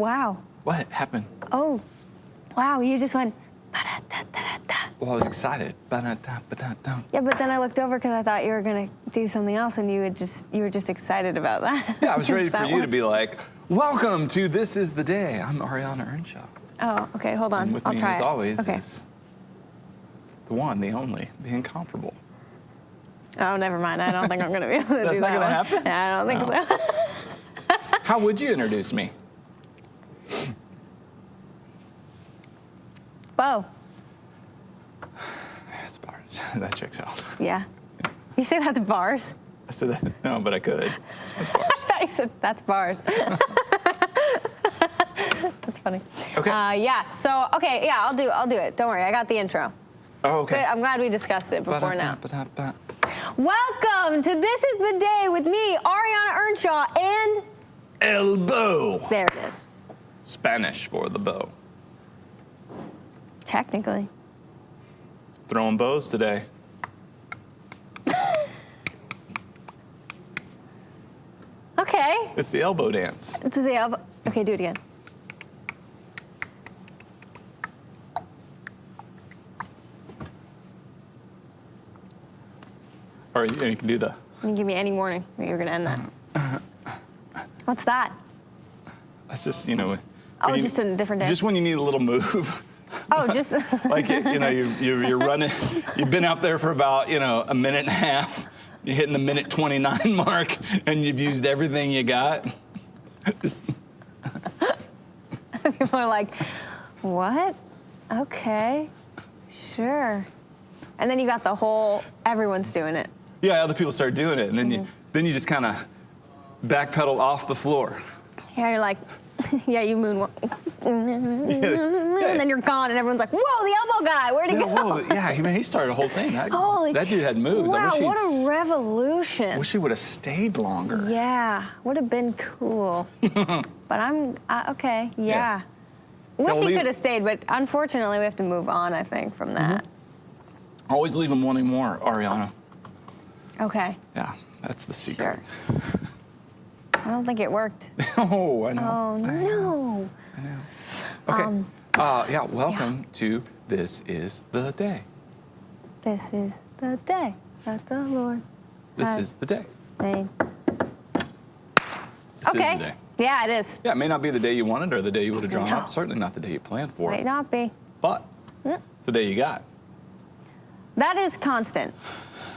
wow. What happened? Oh, wow, you just went ba-da-da-da-da-da. Well, I was excited. Ba-da-da, ba-da-da. Yeah, but then I looked over because I thought you were going to do something else, and you were just excited about that. Yeah, I was ready for That you to one. be like, welcome to This Is the Day. I'm Ariana Earnshaw. Oh, okay, hold on. And with I'll me, try as it. always, Okay. is the one, the only, the incomparable. Oh, never mind. I don't think I'm going to be able to That's do not that gonna one. happen? Yeah, I don't think so. How would you introduce me? Bo. That's bars. That checks out. Yeah. You say that's bars? I said that. No, but I could. That's bars. I thought you said that's bars. That's funny. Okay. Yeah. So okay. Yeah, I'll do it. Don't worry. I got the intro. Oh, okay. Good. I'm glad we discussed it before now. Ba-da-ba-ba-da-ba. Welcome to This Is the Day with me, Ariana Earnshaw, and Elbow. there it is. Spanish for the bow. Technically. Throwing bows today. Okay. It's the elbow dance. It's the elbow. Okay, do it again. Or you can do the. You can give me any warning that you're going to end that. What's that? That's just, when Oh, you- just a different day. Just when you need a little move. Oh, just Like, you're running. You've been out there for about, a minute and a half. You're hitting the minute 29 mark, and you've used everything you got. Just, people are like, what? Okay, sure. And then you got the whole, everyone's doing it. yeah, other people start doing it, and then you just kind of backpedal off the floor. Yeah, you're like, yeah, you moonwalk. And then you're gone, and everyone's like, whoa, the elbow guy, where'd he Yeah, go? whoa, yeah, he started a whole thing. That dude had moves. Wow, I wish what a revolution. wish he would have stayed longer. Yeah, would have been cool. But okay, yeah. Wish Don't he leave- could have stayed, but unfortunately we have to move on, I think, from that. Always leave him wanting more, Ariana. Okay, Yeah, that's the secret. sure. I don't think it worked. Oh, I know. Oh, no. I know. Okay. Yeah, welcome to This Is the Day. This is the day that the Lord This has is the day. made. This Okay. is the day. Yeah, it is. Yeah, it may not be the day you wanted or the day you would have drawn No. up. Certainly not the day you planned for. Might not be. But it's the day you got. That is constant.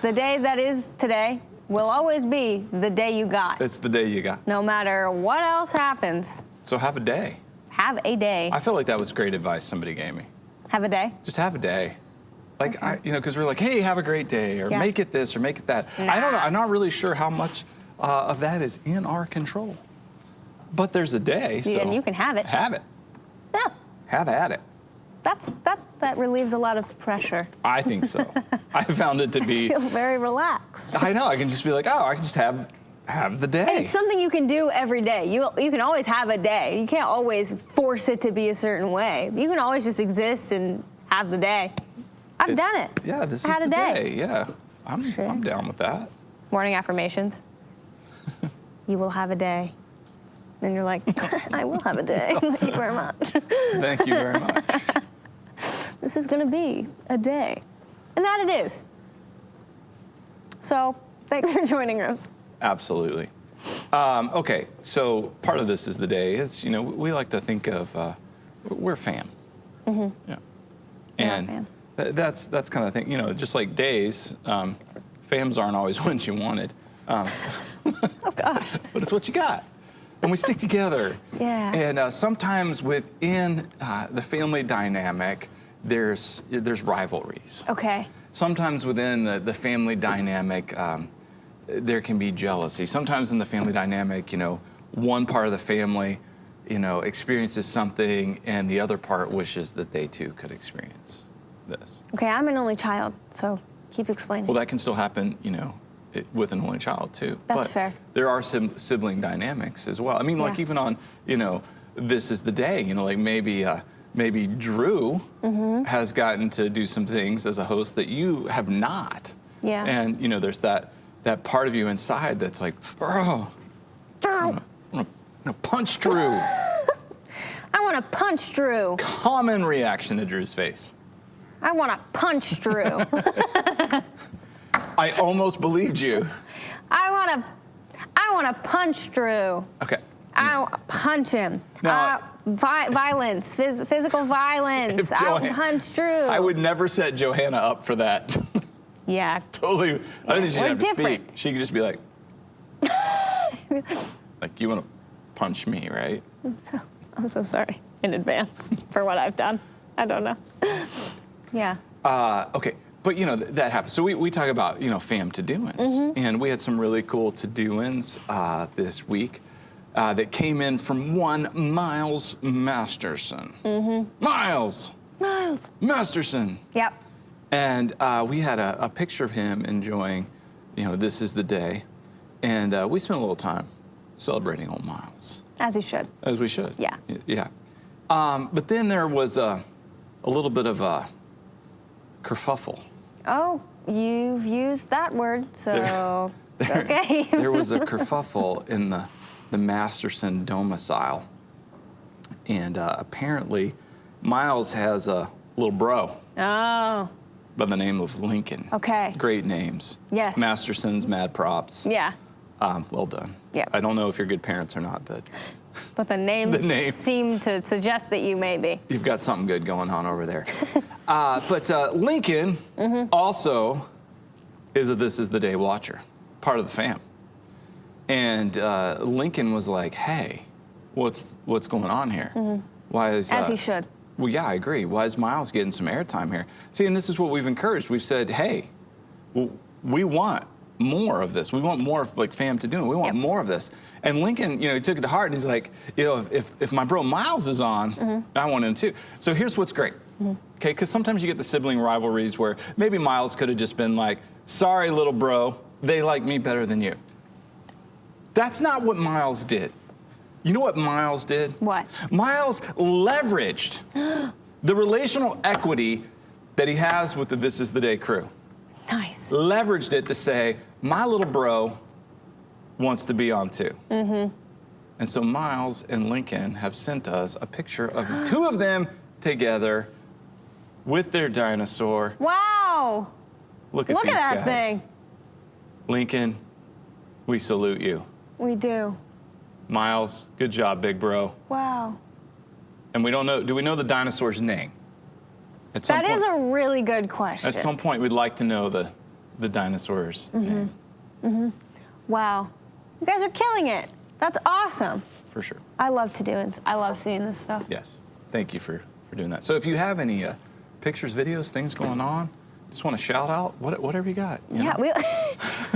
The day that is today will always be the day you got. It's the day you got. No matter what else happens, So have a day. have a day. I feel like that was great advice somebody gave me. Have a day. Just have a day. Like, because we're like, hey, have a great day, or Yeah. make it this, or make it that. Nah. I don't know. I'm not really sure how much of that is in our control. But there's a day, so And you can have it. have it. Yeah. Have at it. That relieves a lot of pressure. I think so. I found it to be. Feel very relaxed. I know. I can just be like, oh, I can just have the day. It's something you can do every day. You can always have a day. You can't always force it to be a certain way. You can always just exist and have the day. I've done it. Yeah, this I is had the a day. day. Yeah, Sure. I'm down with that. Morning affirmations. You will have a day. Then you're like, I will have a day. Thank you very much. Thank you very much. This is going to be a day. And that it is. So, thanks for joining us. Absolutely. Okay, so part of this is the day is, we like to think of, we're fam. Mm-hmm. Yeah. And fam. That's kind of the thing, just like days, fams aren't always what you wanted. Oh, gosh. But it's what you got. And we stick together. Yeah. And sometimes within the family dynamic, there's rivalries. Okay. Sometimes within the family dynamic, there can be jealousy. Sometimes in the family dynamic, one part of the family, experiences something and the other part wishes that they too could experience this. Okay, I'm an only child, so keep explaining. Well, that can still happen, with an only child too. That's but fair. There are sibling dynamics as well. I mean, like Yeah. even on, This Is the Day, like maybe Drew has gotten to do some things as a host that you have not. Yeah. And, there's that part of you inside that's like, oh, I'm gonna punch Drew. I want to punch Drew. Common reaction to Drew's face. I want to punch Drew. I almost believed you. I want to punch Drew. Okay. I punch him. Now- Violence, physical violence. I will punch Drew. I would never set Johanna up for that. Yeah. Totally. I don't think she'd We're have to different. speak. She could just be like, like, you want to punch me, right? I'm so sorry in advance for what I've done. I don't know. Yeah. Okay. But, you know, that happens. So we talk about, you know, fam to-do-ins. And we had some really cool to-do-ins this week that came in from one Miles Masterson. Miles Masterson. Yep. And we had a picture of him enjoying, you know, This Is the Day. And we spent a little time celebrating old Miles. As you should. As we should. Yeah. Yeah. But then there was a little bit of a kerfuffle. Oh, you've used that word, so okay. There was a kerfuffle in the Masterson domicile. And apparently, Miles has a little bro Oh, by the name of Lincoln. okay. Great names. Yes. Masterson's mad props. Yeah, Well done. Yeah. I don't know if you're good parents or not, but but the names, The names. seem to suggest that you may be. you've got something good going on over there. But Lincoln also is a This Is the Day watcher, part of the fam. And Lincoln was like, hey, what's going on here? Why is... As he should. Well, yeah, I agree. Why is Miles getting some airtime here? See, and this is what we've encouraged. We've said, hey, we want more of this. We want more of, like, fam to do. We want Yep. more of this. And Lincoln, you know, he took it to heart, and he's like, you know, if my bro Miles is on, I want him too. So here's what's great, okay? Because sometimes you get the sibling rivalries where maybe Miles could have just been like, sorry, little bro, they like me better than you. That's not what Miles did. You know what Miles did? What? Miles leveraged the relational equity that he has with the This Is the Day crew. Nice. Leveraged it to say, my little bro wants to be on too. And so Miles and Lincoln have sent us a picture of the two of them together with their dinosaur. Wow. Look at Look these at that guys. thing. Lincoln, we salute you. We do. Miles, good job, big bro. Wow. And we don't know, do we know the dinosaur's name? At some That point, is a really good question. at some point, we'd like to know the dinosaur's name, Wow. You guys are killing it. That's awesome. for sure. I love to-do-ins. I love seeing this stuff. Yes. Thank you for doing that. So if you have any pictures, videos, things going on, just want to shout out, whatever you got. You Yeah, know?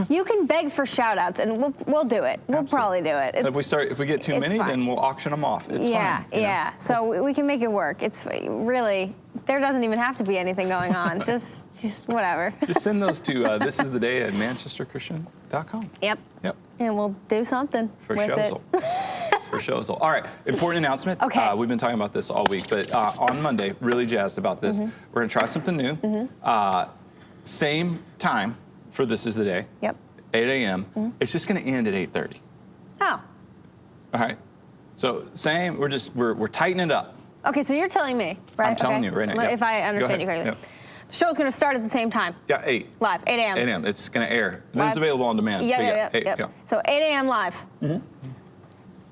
you can beg for shout-outs, and we'll do it. We'll probably do it. If we get too it's many, fine. then we'll auction them off. It's yeah, fine. you know? yeah. So we can make it work. It's really, there doesn't even have to be anything going on. just whatever. Just send those to thisistheday@manchesterchristian.com. Yep. Yep. And we'll do something For with Shozel. For Shozel. All right, important announcement. Okay. We've been talking about this all week, but on Monday, really jazzed about this. We're going to try something new. Same time for This Is the Day. Yep. 8 a.m. It's just going to end at 8:30. Oh. All right. So same. We're tightening it up. Okay, so you're telling me, right? I'm telling Okay. you right now. Let- Yeah. If I Go understand you ahead. correctly. The show's going to start at the same time. Yeah, 8. Live, 8 a.m. 8 a.m. It's going to air. Then it's Live. available on demand. Yeah, But yeah. 8, Yeah. So 8 a.m. live.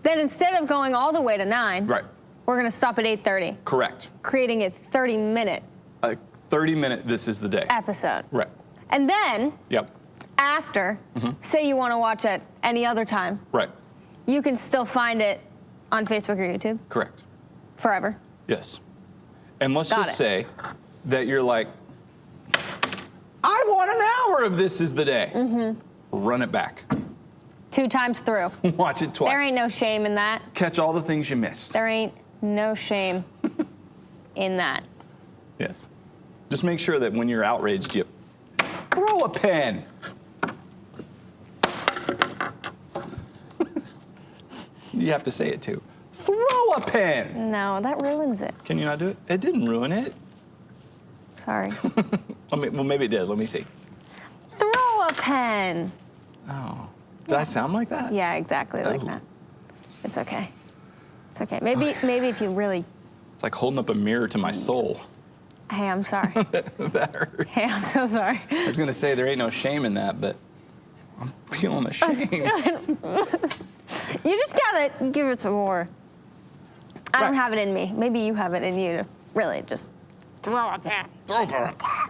Then instead of going all the way to 9, Right. we're going to stop at 8:30, Correct. creating a 30-minute A 30-minute This Is the Day. episode. Right. And then Yep. after, say you want to watch it any other time, Right. you can still find it on Facebook or YouTube Correct. forever. Yes. And let's Got just it. say that you're like, I want an hour of This Is the Day. Run it back. 2 times through. Watch it twice. There ain't no shame in that. Catch all the things you missed. There ain't no shame in that. Yes. Just make sure that when you're outraged, you throw a pen. You have to say it too. Throw a pen. No, that ruins it. Can you not do it? It didn't ruin it. Sorry. Well, maybe it did. Let me see. Throw a pen. Oh. Did I sound like that? Yeah, exactly like Oh. that. It's okay. It's okay. Maybe if you really. It's like holding up a mirror to my soul. Hey, I'm sorry. That hurts. Hey, I'm so sorry. I was gonna say there ain't no shame in that, but I'm feeling ashamed. You just gotta give it some more. I don't have it in me. Maybe you have it in you to really just throw it there.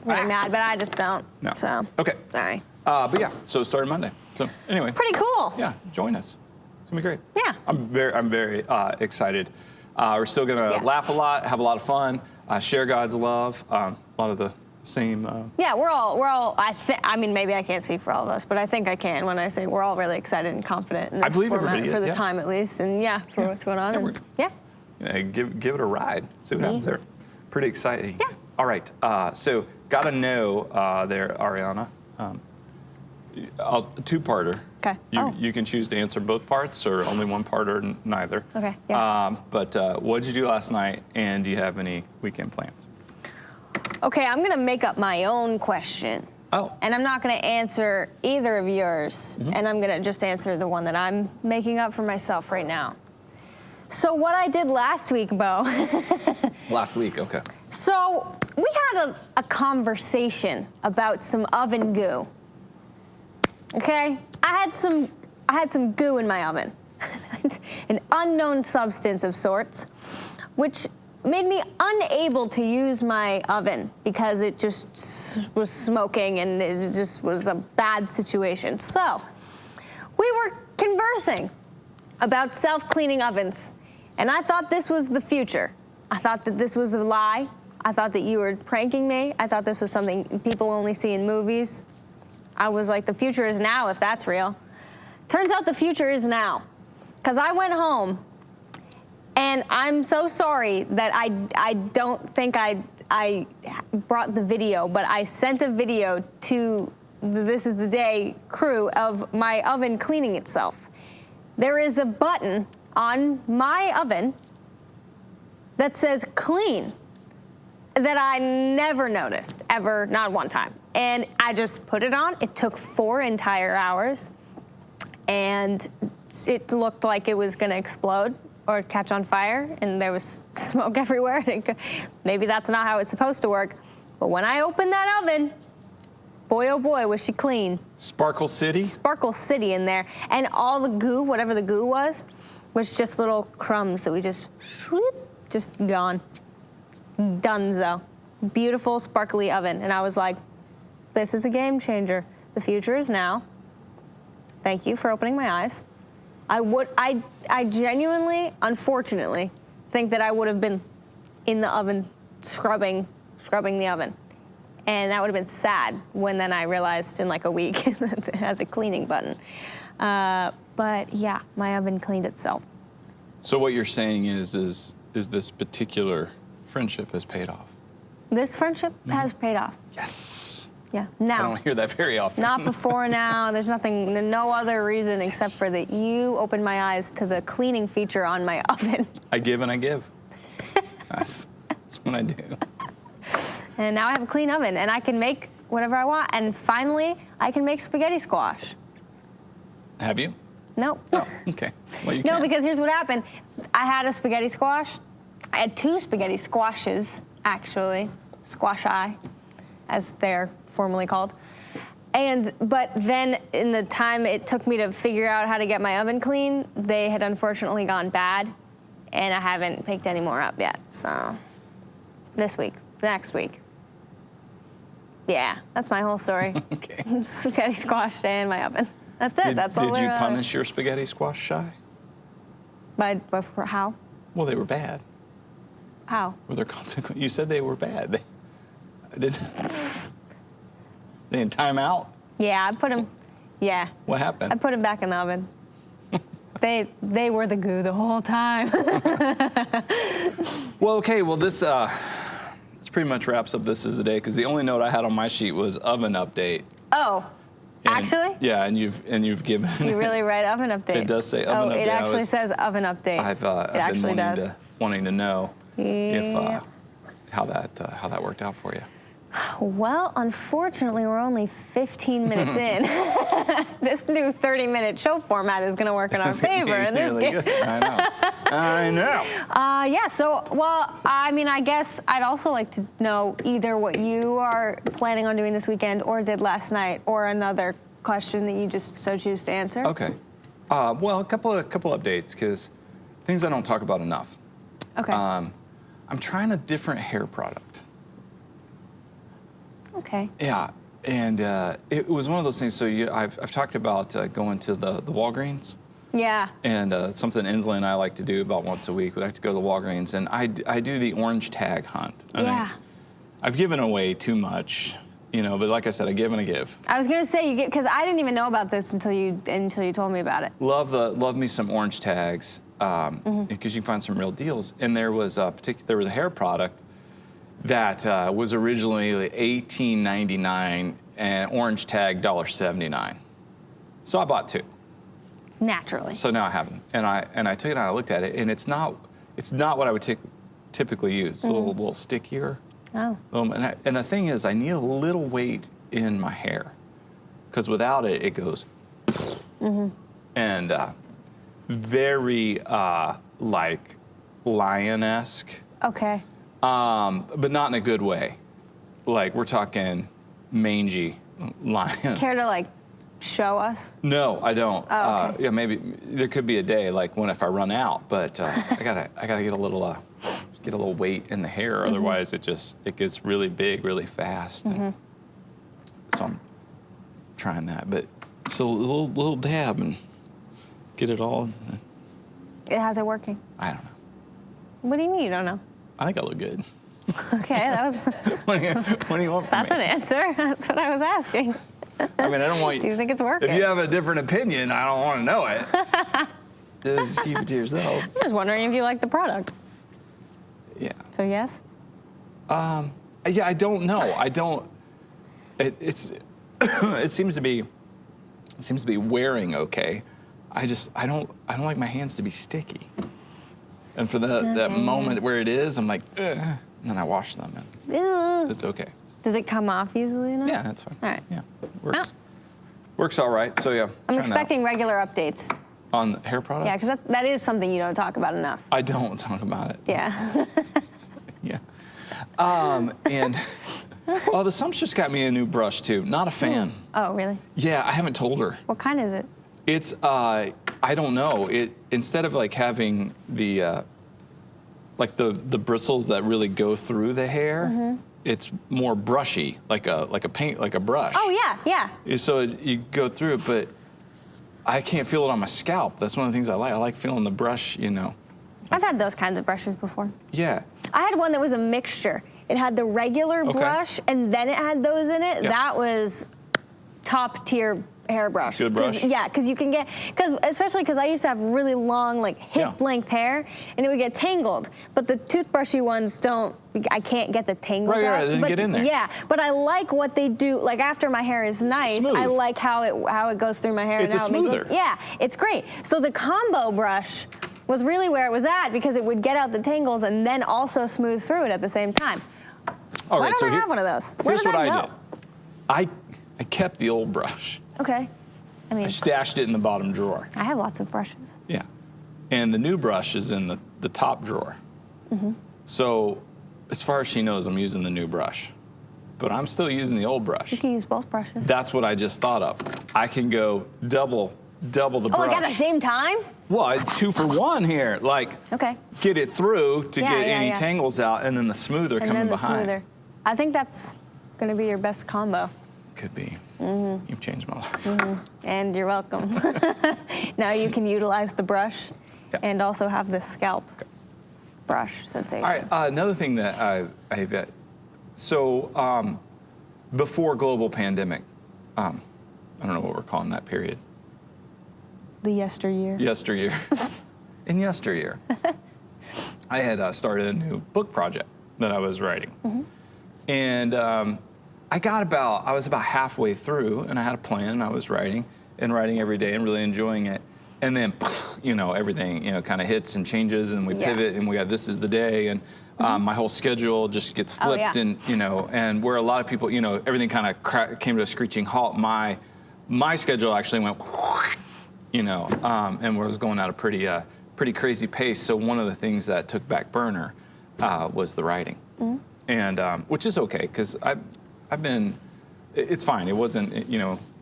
Really mad, but I just don't. No. So. Okay. Sorry. But yeah, so it started Monday. So anyway. Pretty cool. Yeah, join us. It's gonna be great. Yeah. I'm very excited. We're still gonna laugh a lot, have a lot of fun, share God's love. A lot of the same. Yeah, we're all. I mean, maybe I can't speak for all of us, but I think I can when I say we're all really excited and confident in this I believe format everybody is, for the yeah. time at least, and for what's going on. Yeah, And, give it a ride. See what happens there. Pretty exciting. Yeah. All right. So gotta know there, Ariana. Two-parter. Okay. You can choose to answer both parts or only one part or neither. Okay, yeah. But what did you do last night, and do you have any weekend plans? Okay, I'm gonna make up my own question. Oh. And I'm not gonna answer either of yours, and I'm gonna just answer the one that I'm making up for myself right now. So what I did last week, Bo. Last week, okay. So we had a conversation about some oven goo. Okay, I had some goo in my oven, an unknown substance of sorts, which made me unable to use my oven because it just was smoking and it just was a bad situation. So we were conversing about self-cleaning ovens, and I thought this was the future. I thought that this was a lie. I thought that you were pranking me. I thought this was something people only see in movies. I was like, the future is now if that's real. Turns out the future is now. Because I went home, and I'm so sorry that I don't think I brought the video, but I sent a video to the This Is the Day crew of my oven cleaning itself. There is a button on my oven that says clean that I never noticed, ever, not one time. And I just put it on. It took 4 entire hours, and it looked like it was gonna explode or catch on fire, and there was smoke everywhere. Maybe that's not how it's supposed to work. But when I opened that oven, boy, oh boy, was she clean. Sparkle City? Sparkle City in there. And all the goo, whatever the goo was just little crumbs that we just gone. Dunzo. Beautiful, sparkly oven. And I was like, this is a game changer. The future is now. Thank you for opening my eyes. I genuinely, unfortunately, think that I would have been in the oven scrubbing the oven. And that would have been sad when then I realized in like a week that it has a cleaning button. But yeah, my oven cleaned itself. So what you're saying is this particular friendship has paid off? This friendship has paid off. Yes. Yeah. I Now. don't hear that very often. Not before now. There's no other reason except for that you opened my eyes to the cleaning feature on my oven. I give and I give. That's what I do. And now I have a clean oven, and I can make whatever I want. And finally, I can make spaghetti squash. Have you? Nope. Oh, okay. Well, you No, can. because here's what happened. I had a spaghetti squash. I had 2 spaghetti squashes, actually. Squash eye, as they're formally called. But then in the time it took me to figure out how to get my oven clean, they had unfortunately gone bad, and I haven't picked any more up yet. So this week, next week. Yeah, that's my whole story. Okay. Spaghetti squash and my oven. That's it. That's all Did there you are. punish your spaghetti squash shy? For how? Well, they were bad. How? Were there consequences? You said they were bad. They in timeout? Yeah, I put them. Yeah. What happened? I put them back in the oven. They were the goo the whole time. Well, okay. Well, this pretty much wraps up This Is the Day, because the only note I had on my sheet was oven update. Oh, And- actually? Yeah, and you've given. You really write oven update. It does say oven update. It actually says oven update. I've it actually been does. wanting to know Yeah. if how that worked out for you. Well, unfortunately, we're only 15 minutes in. This new 30-minute show format is going to work in our favor in this Really game. good. I know. I know. Yeah, so, well, I mean, I guess I'd also like to know either what you are planning on doing this weekend or did last night, or another question that you just so choose to answer. Okay. Well, a couple updates, because things I don't talk about enough. Okay. I'm trying a different hair product. Okay. Yeah, and it was one of those things. So I've talked about going to the Walgreens. Yeah. And something Inslee and I like to do about once a week. We like to go to the Walgreens, and I do the orange tag hunt. I mean, I've given away too much, but like I said, I give and I give. I was gonna say because I didn't even know about this until you told me about it. Love me some orange tags, because you can find some real deals. And there was a hair product that was originally $18.99 and orange tag $1.79. So I bought two. Naturally. So now I have them, and I took it out. I looked at it, and it's not what I would typically use. It's a little stickier. Oh. And the thing is, I need a little weight in my hair, because without it, it goes. And very like lion-esque. Okay. But not in a good way. Like, we're talking mangy lion. Care to show us? No, I don't. Oh, okay. Yeah, maybe there could be a day like if I run out, but I gotta get a little weight in the hair, otherwise it gets really big really fast. And so I'm trying that, but so a little dab and get it all. How's it working? I don't know. What do you mean you don't know? I think I look good. Okay, that was. What do you want from That's me? an answer. That's what I was asking. I mean, I don't want you. Do you think it's working? If you have a different opinion, I don't want to know it. Just keep it to yourself. I'm just wondering if you like the product. Yeah. So yes. Yeah, I don't know. I don't. It seems to be wearing okay. I don't like my hands to be sticky. And for that moment where it is, I'm like, ugh, and then I wash them, and it's okay. Does it come off easily enough? Yeah, that's fine. All right. Yeah, works all right. So yeah. I'm trying expecting regular updates. on the hair products. Yeah, because that is something you don't talk about enough. I don't talk about it. Yeah. Yeah. And the Sump's just got me a new brush too. Not a fan. Oh, really? Yeah, I haven't told her. What kind is it? It's I don't know. Instead of having the the bristles that really go through the hair, it's more brushy, like a brush. Oh yeah, yeah. So you go through it, but I can't feel it on my scalp. That's one of the things I like. I like feeling the brush, I've had those kinds of brushes before. Yeah. I had one that was a mixture. It had the regular brush, and then it had those in it. Yeah. That was top tier hairbrush. Good brush? Yeah, because you can get, especially because I used to have really long, hip length hair, and it would get tangled. But the toothbrushy ones I can't get the tangles out. Right, they didn't get in there. Yeah, but I like what they do. After my hair is nice, Smooth. I like how it goes through my hair. It's and how a it makes smoother. yeah, it's great. So the combo brush was really where it was at, because it would get out the tangles and then also smooth through it at the same time. All Why right, don't I have one of those? Where Here's did what that I go? did. I kept the old brush. Okay. I mean, I stashed it in the bottom drawer. I have lots of brushes. Yeah. And the new brush is in the top drawer. So as far as she knows, I'm using the new brush. But I'm still using the old brush. You can use both brushes. That's what I just thought of. I can go double the brush. Oh, like at the same time? Well, 2 for 1 here. Okay. Get it through to Yeah, get yeah, any yeah. tangles out, and then the smoother And coming then the behind. smoother. I think that's going to be your best combo. Could be. You've changed my life. And you're welcome. Now you can utilize the brush and also have the scalp brush sensation. All right. Another thing that I've so before global pandemic, I don't know what we're calling that period. The yesteryear. Yesteryear. In yesteryear, I had started a new book project that I was writing, and I was about halfway through, and I had a plan. I was writing every day and really enjoying it. And then, everything, kind of hits and changes, and we pivot, and we got this is the day. And My whole schedule just gets flipped, and and where a lot of people, everything kind of came to a screeching halt. My schedule actually went, and was going at a pretty crazy pace. So one of the things that took back burner was the writing, and which is okay because I've been. It's fine. It wasn't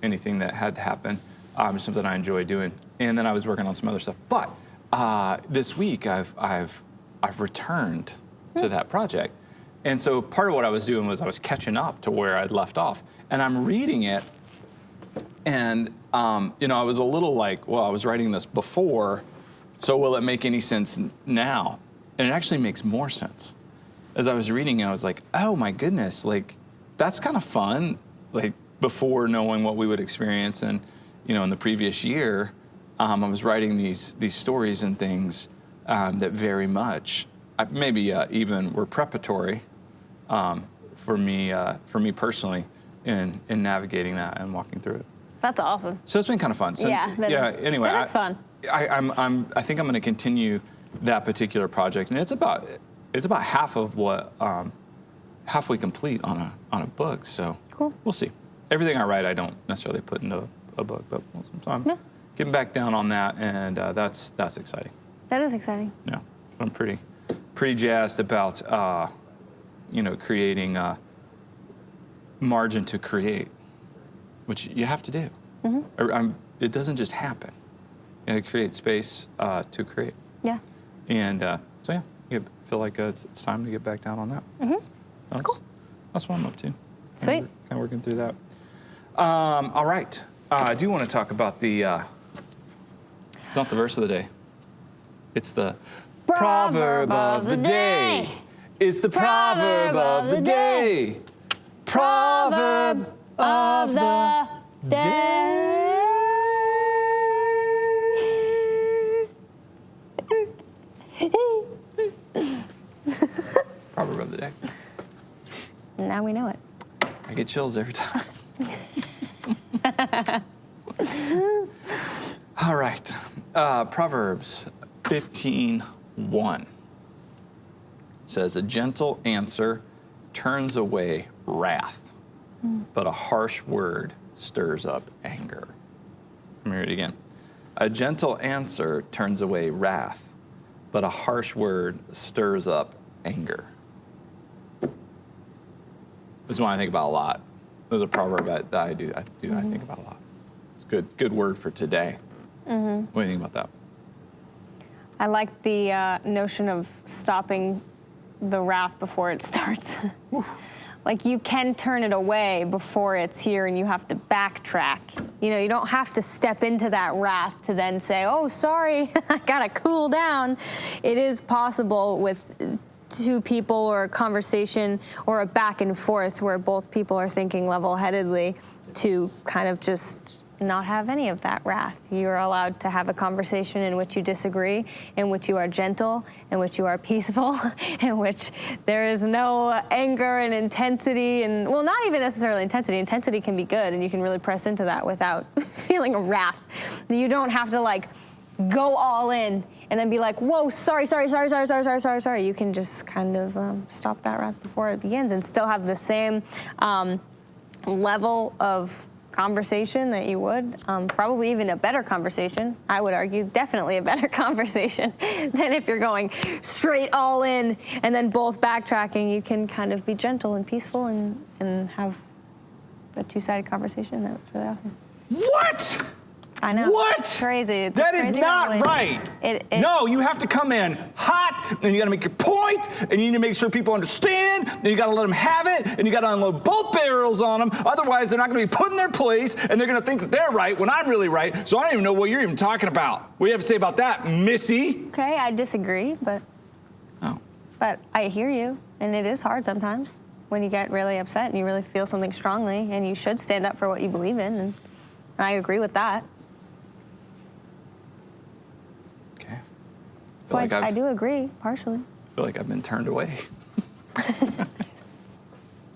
anything that had to happen. It's something I enjoy doing, and then I was working on some other stuff. But this week I've returned to that project, and so part of what I was doing was I was catching up to where I'd left off, and I'm reading it, and I was a little like, well, I was writing this before, so will it make any sense now? And it actually makes more sense. As I was reading it, I was like, oh my goodness, like that's kind of fun. Like before knowing what we would experience, and in the previous year, I was writing these stories and things that very much, maybe even were preparatory for me personally in navigating that and walking through it. That's awesome. So it's been kind of fun. So, anyway, that is fun. I think I'm going to continue that particular project, and it's about half of what halfway complete on a book. So cool. We'll see. Everything I write, I don't necessarily put into a book, but so I'm getting back down on that, and that's exciting. That is exciting. Yeah, I'm pretty jazzed about creating margin to create, which you have to do. It doesn't just happen. You have to create space to create. Yeah. And so I feel like it's time to get back down on that. Cool. That's what I'm up to. Sweet. Kind of working through that. All right. I do want to talk about the. It's not the verse of the day. It's the proverb of the day. It's the proverb of the day. Proverb of the day. Proverb of the day. Now we know it. I get chills every time. All right. Proverbs 15:1 says, "A gentle answer turns away wrath, but a harsh word stirs up anger." Let me read it again. "A gentle answer turns away wrath, but a harsh word stirs up anger." This is one I think about a lot. There's a proverb that I think about a lot. It's a good word for today. What do you think about that? I like the notion of stopping the wrath before it starts. Like you can turn it away before it's here, and you have to backtrack. You don't have to step into that wrath to then say, "Oh, sorry, I gotta cool down." It is possible with two people or a conversation or a back and forth where both people are thinking level-headedly to kind of just not have any of that wrath. You're allowed to have a conversation in which you disagree, in which you are gentle, in which you are peaceful, in which there is no anger and intensity, and well, not even necessarily intensity. Intensity can be good, and you can really press into that without feeling a wrath. You don't have to like go all in and then be like, "Whoa, sorry." You can just kind of stop that wrath before it begins and still have the same level of conversation that you would, probably even a better conversation, I would argue, definitely a better conversation than if you're going straight all in and then both backtracking. You can kind of be gentle and peaceful and have a two-sided conversation. That's really awesome. What? I know. What? It's crazy. That is not right. No, you have to come in hot, and you got to make your point, and you need to make sure people understand, and you got to let them have it, and you got to unload both barrels on them. Otherwise, they're not going to be put in their place, and they're going to think that they're right when I'm really right. So I don't even know what you're even talking about. What do you have to say about that, Missy? Okay, I disagree, but I hear you, and it is hard sometimes when you get really upset and you really feel something strongly, and you should stand up for what you believe in, and I agree with that. So I do agree, partially. I feel like I've been turned away. I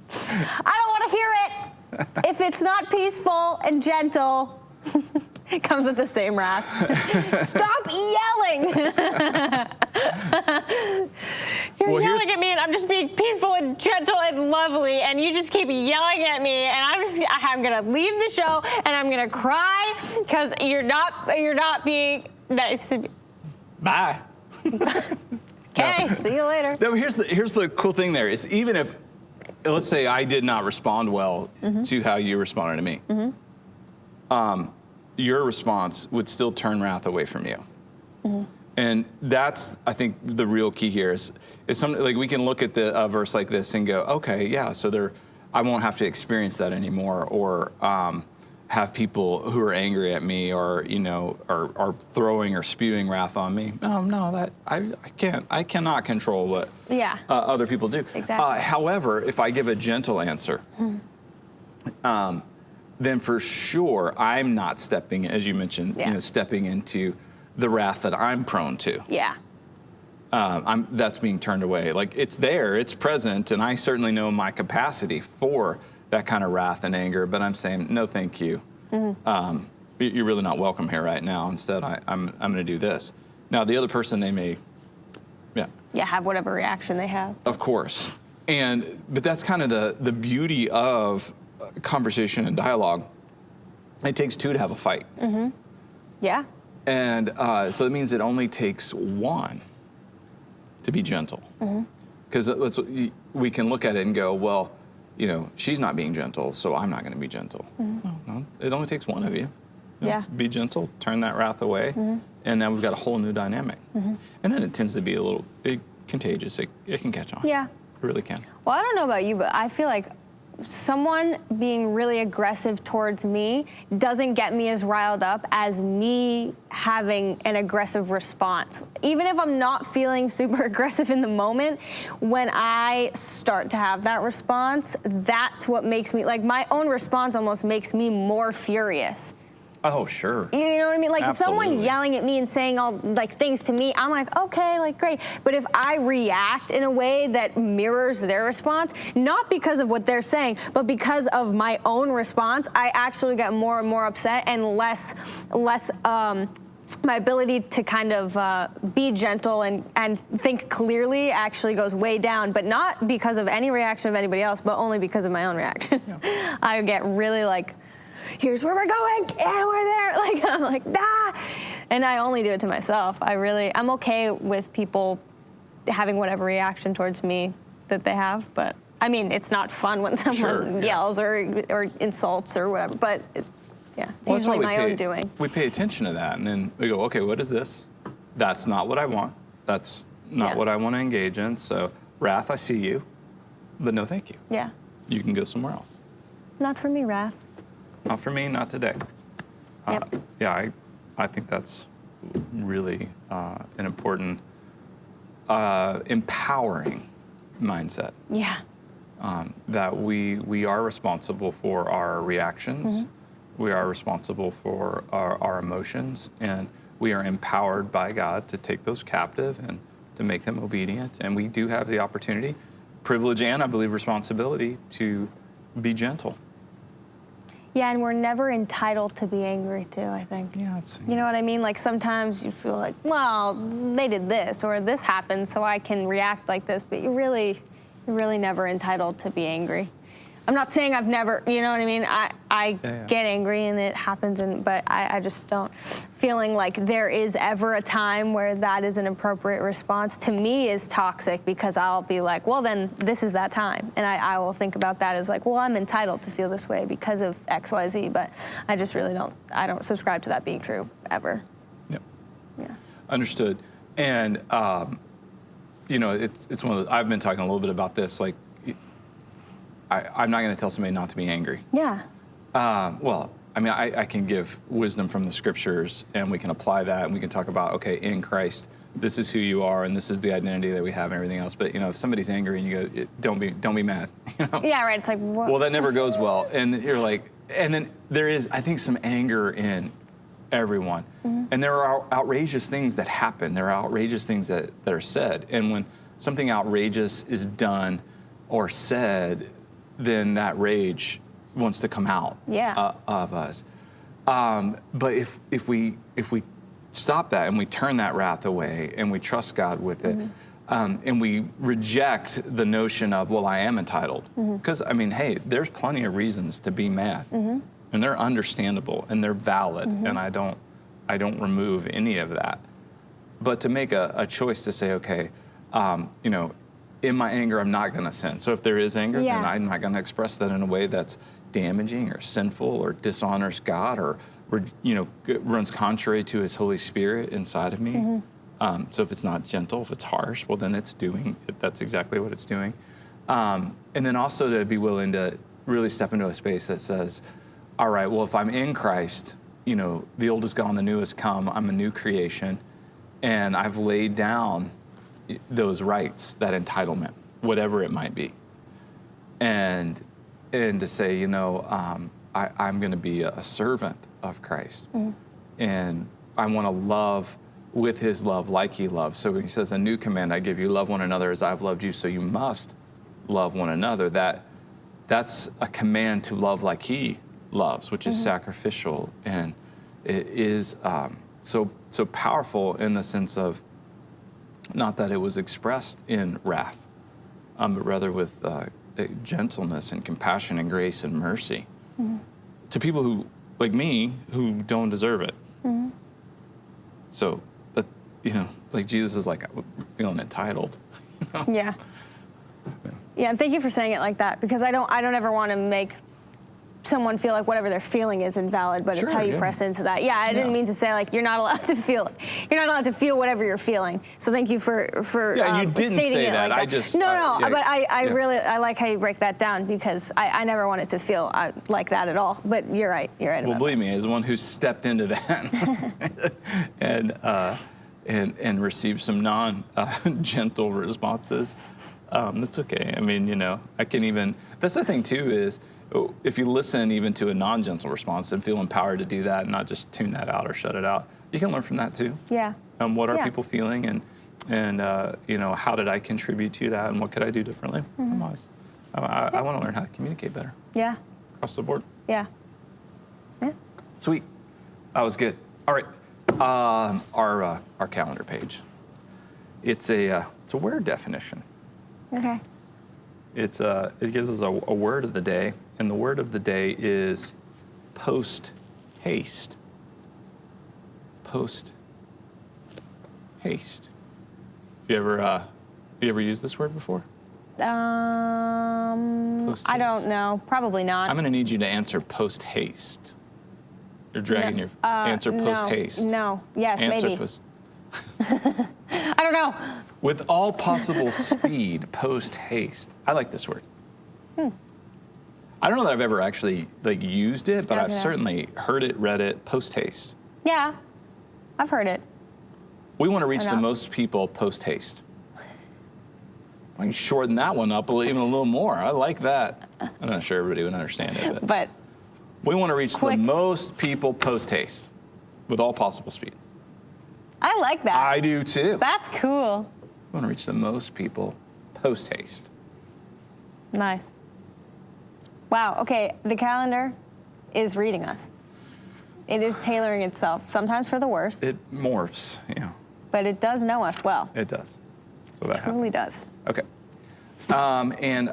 don't want to hear it. If it's not peaceful and gentle, it comes with the same wrath. Stop yelling. You're yelling at me, and I'm just being peaceful and gentle and lovely, and you just keep yelling at me, and I'm gonna leave the show, and I'm gonna cry because you're not being nice to me. Bye. Okay, see you later. No, here's the cool thing there is even if, let's say I did not respond well to how you responded to me, your response would still turn wrath away from you. And that's, I think, the real key here is something like we can look at the verse like this and go, okay, yeah, so I won't have to experience that anymore, or have people who are angry at me, or are throwing or spewing wrath on me. No, that I cannot control what other people do. Exactly. However, if I give a gentle answer, then for sure I'm not stepping, as you mentioned, stepping into the wrath that I'm prone to. Yeah. That's being turned away. Like, it's there, it's present, and I certainly know my capacity for that kind of wrath and anger, but I'm saying, no, thank you. You're really not welcome here right now. Instead, I'm going to do this. Now, the other person, they may, have whatever reaction they have. Of course. But that's kind of the beauty of conversation and dialogue. It takes two to have a fight. Yeah. And so it means it only takes one to be gentle. Because we can look at it and go, well, she's not being gentle, so I'm not going to be gentle. No, it only takes one of you. Be gentle, turn that wrath away, and then we've got a whole new dynamic. And then it tends to be a little contagious. It can catch on. Yeah. It really can. Well, I don't know about you, but I feel like someone being really aggressive towards me doesn't get me as riled up as me having an aggressive response. Even if I'm not feeling super aggressive in the moment, when I start to have that response, that's what makes me, like, my own response almost makes me more furious. Oh, sure. You know what I mean? Like, Absolutely. someone yelling at me and saying all, like, things to me, I'm like, okay, like, great. But if I react in a way that mirrors their response, not because of what they're saying, but because of my own response, I actually get more and more upset, and less my ability to kind of be gentle and think clearly actually goes way down, but not because of any reaction of anybody else, but only because of my own reaction. I get really like, here's where we're going, and we're there. Like, I'm like, nah. And I only do it to myself. I'm okay with people having whatever reaction towards me that they have, but I mean, it's not fun when someone yells or insults or whatever, but it's usually my own doing. We pay attention to that, and then we go, okay, what is this? That's not what I want. That's not what I want to engage in. So, wrath, I see you, but no thank you. Yeah. You can go somewhere else. Not for me, wrath. Not for me, not today. Yep. I think that's really an important, empowering mindset. Yeah. That we are responsible for our reactions. We are responsible for our emotions, and we are empowered by God to take those captive and to make them obedient. And we do have the opportunity, privilege, and I believe responsibility to be gentle. Yeah, and we're never entitled to be angry, too, I think. Yeah, you know what I mean? Like, sometimes you feel like, well, they did this, or this happened, so I can react like this, but you're really never entitled to be angry. I'm not saying I've never, you know what I mean? I get angry and it happens, but I just don't. Feeling like there is ever a time where that is an appropriate response, to me, is toxic, because I'll be like, well, then this is that time. And I will think about that as like, well, I'm entitled to feel this way because of X, Y, Z, but I just really I don't subscribe to that being true, ever. Yep. Yeah. Understood. And, it's one of I've been talking a little bit about this, like, I'm not going to tell somebody not to be angry. Yeah. Well, I mean, I can give wisdom from the scriptures, and we can apply that, and we can talk about, okay, in Christ, this is who you are, and this is the identity that we have, and everything else. But if somebody's angry and you go, don't be mad. Yeah, right. It's like, what? Well, that never goes well, and you're like, and then there is, I think, some anger in everyone, and there are outrageous things that happen. There are outrageous things that are said, and when something outrageous is done or said, then that rage wants to come out of us. But if we stop that and we turn that wrath away and we trust God with it, And we reject the notion of, well, I am entitled. Because, I mean, hey, there's plenty of reasons to be mad. And they're understandable and they're valid. And I don't remove any of that. But to make a choice to say, okay, you know, in my anger, I'm not going to sin. So if there is anger, then I'm not going to express that in a way that's damaging or sinful or dishonors God or, you know, runs contrary to his Holy Spirit inside of me. So if it's not gentle, if it's harsh, well, then that's exactly what it's doing. And then also to be willing to really step into a space that says, all right, well, if I'm in Christ, you know, the old is gone, the new has come, I'm a new creation, and I've laid down those rights, that entitlement, whatever it might be. And to say, you know, I'm going to be a servant of Christ. And I want to love with his love like he loves. So when he says, a new command I give you, love one another as I've loved you, so you must love one another. That's a command to love like he loves, which is sacrificial. And it is so powerful in the sense of not that it was expressed in wrath, but rather with gentleness and compassion and grace and mercy to people who, like me, who don't deserve it. So that, you know, it's like Jesus is like feeling entitled. You know? Yeah. Thank you for saying it like that, because I don't ever want to make someone feel like whatever they're feeling is invalid, but it's how you press into that. Yeah, I didn't mean to say like you're not allowed to feel whatever you're feeling. So thank you for yeah, you didn't stating say it that. like I that. just No, but I really like how you break that down, because I never want it to feel like that at all. But you're right. Well, believe me, as one who stepped into that and received some non-gentle responses, that's okay. I mean, you know, that's the thing too is, if you listen even to a non-gentle response and feel empowered to do that and not just tune that out or shut it out, you can learn from that too. Yeah. What are people feeling, and you know, how did I contribute to that, and what could I do differently? I want to learn how to communicate better. Yeah. Across the board. Yeah. Yeah. Sweet. That was good. All right. Our calendar page. It's a word definition. Okay. It gives us a word of the day, and the word of the day is post-haste. Post-haste. You ever used this word before? I don't know. Probably not. I'm going to need you to answer post-haste. You're dragging your answer post-haste. No. Yes, answer maybe. I don't know. With all possible speed, post-haste. I like this word. I don't know that I've ever actually used it, but I've certainly heard it, read it, post-haste. Yeah, I've heard it. We want to reach the most people post-haste. I can shorten that one up even a little more. I like that. I'm not sure everybody would understand it, but we want to reach the most people post-haste with all possible speed. I like that. I do too. That's cool. We want to reach the most people post-haste. Nice. Wow, okay, the calendar is reading us. It is tailoring itself, sometimes for the worse. It morphs, yeah. But it does know us well. It does. So that truly does. Okay. And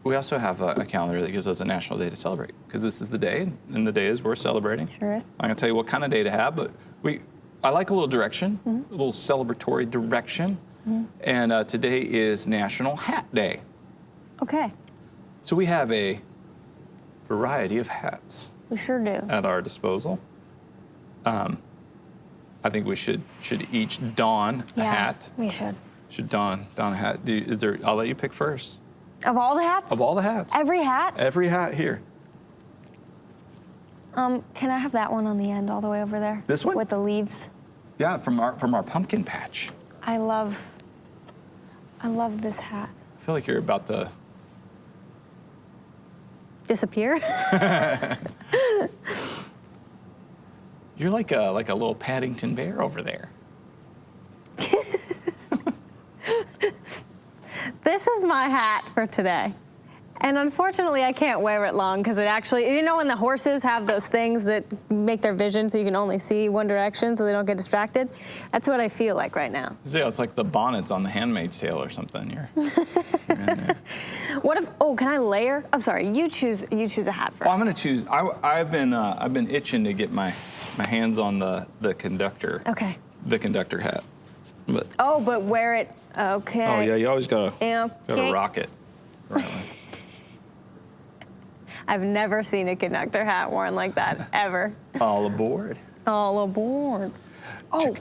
we also have a calendar that gives us a national day to celebrate, because this is the day, and the day is we're celebrating. Sure is. I'm going to tell you what kind of day to have, but I like a little direction, a little celebratory direction. And today is National Hat Day. Okay. So we have a variety of hats. We sure do. At our disposal. I think we should each don a hat. We should. Should don a hat. I'll let you pick first. Of all the hats? Of all the hats. Every hat? Every hat here. Can I have that one on the end, all the way over there? This one? With the leaves. Yeah, from our pumpkin patch. I love this hat. I feel like you're about to disappear. You're like a little Paddington Bear over there. This is my hat for today. And unfortunately, I can't wear it long because it actually, you know when the horses have those things that make their vision so you can only see one direction so they don't get distracted? That's what I feel like right now. Yeah, it's like the bonnets on The Handmaid's Tale or something. You're in there. What if, can I layer? I'm sorry, you choose a hat first. Well, I'm gonna choose, I've been itching to get my hands on the conductor. Okay. The conductor hat. But, But wear it, okay. oh yeah, you always gotta rock it. Right. I've never seen a conductor hat worn like that, ever. All aboard. All aboard. Oh.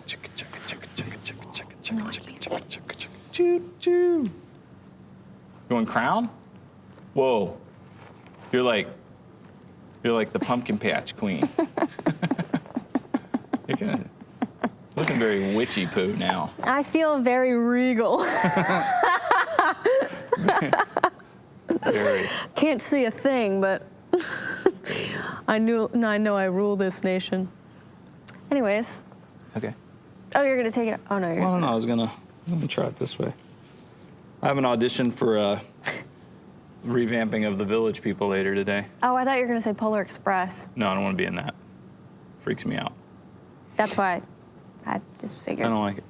Choo choo. Going crown? Whoa. You're like the pumpkin patch queen. You're looking very witchy poo now. I feel very regal. Very. Can't see a thing, but I know I rule this nation. Anyways. Okay. Oh, you're gonna take it. Oh no, you're. Well, no, I was gonna try it this way. I have an audition for revamping of the Village People later today. Oh, I thought you were gonna say Polar Express. No, I don't want to be in that. Freaks me out. That's why I just figured. I don't like it.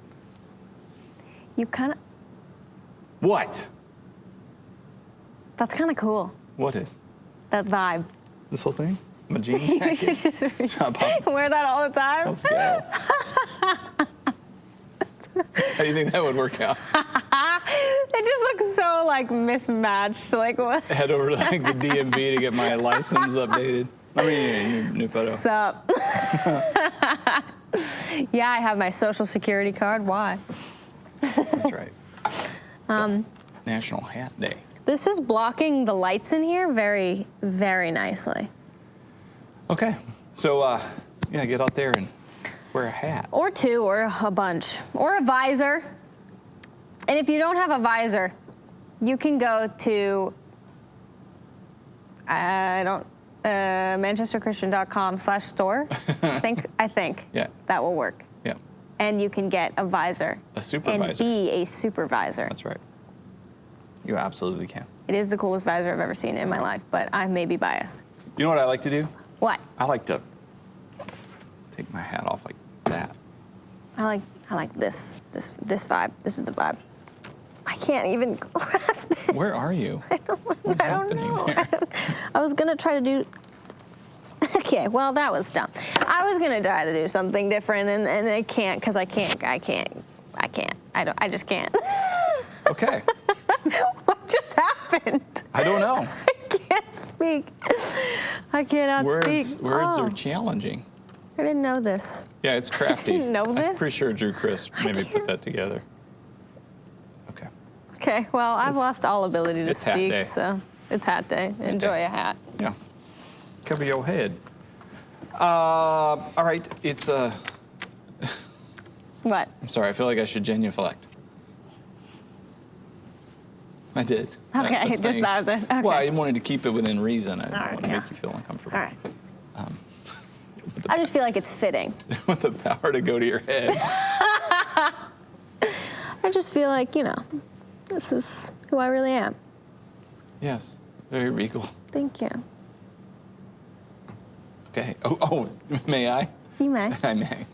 You kind of. What? That's kind of cool. What is? That vibe. This whole thing? My jeans You jacket? should just Shut up. wear that all the time. Let's go. How do you think that would work out? It just looks so like mismatched. Like what? Head over to like the DMV to get my license updated. I mean, new photo. Sup? Yeah, I have my social security card. Why? That's right. It's National Hat Day. This is blocking the lights in here very, very nicely. Okay, so get out there and wear a hat. Or two, or a bunch, or a visor. And if you don't have a visor, you can go to manchesterchristian.com/store. I think. Yeah. That will work. Yeah. And you can get a visor. A supervisor. And be a supervisor. That's right. You absolutely can. It is the coolest visor I've ever seen in my life, but I may be biased. You know what I like to do? What? I like to take my hat off like that. I like this vibe. This is the vibe. I can't even grasp it. Where are you? What's happening know. there? I was gonna try to do. Okay, well that was dumb. I was gonna try to do something different, and I can't because I can't. I just can't. Okay. What just happened? I don't know. I can't speak. I cannot speak. Words are challenging. I didn't know this. Yeah, it's crafty. I didn't know this. I'm pretty sure Drew Chris maybe put that together. Okay. Okay, well, I've lost all ability to it's hat speak, day. so it's hat day. Enjoy a hat. Yeah. Cover your head. All right, it's What? I'm sorry, I feel like I should genuflect. I did. Okay, That's just me. that was it. Okay. Well, I wanted to keep it within reason. I didn't All right, want to yeah. make you feel uncomfortable. All right. I just feel like it's fitting. With the power to go to your head. I just feel like, this is who I really am. Yes, very regal. Thank you. Okay. Oh, may I? You may. I may.